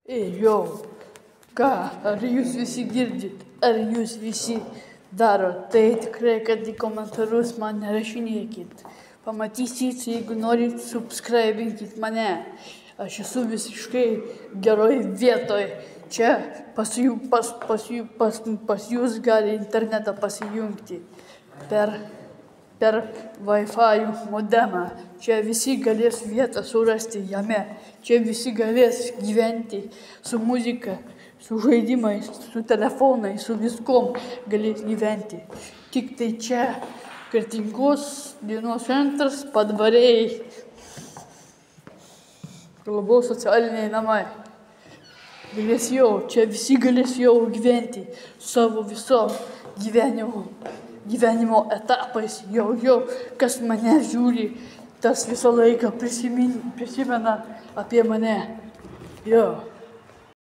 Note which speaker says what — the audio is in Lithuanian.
Speaker 1: Ei, jau, ką, ar jūs visi girdit, ar jūs visi darot, tai tikrai, kad į komentarus man nerašinėkit. Pamatysit, jeigu norit, subscribinkit mane. Aš esu visiškai geroj vietoj. Čia pas jūs gali internetą pasijungti per Wi-Fi modemą. Čia visi galės vietą surasti jame. Čia visi galės gyventi su muzika, su žaidimais, su telefonais, su viskom galės gyventi. Tik tai čia Kretingos dienos centras, Padvariai, globos socialiniai namai. Galės jau, čia visi galės jau gyventi savo visom gyvenimo etapais. Jau, kas mane žiūri, tas visą laiką prisimena apie mane. Jo.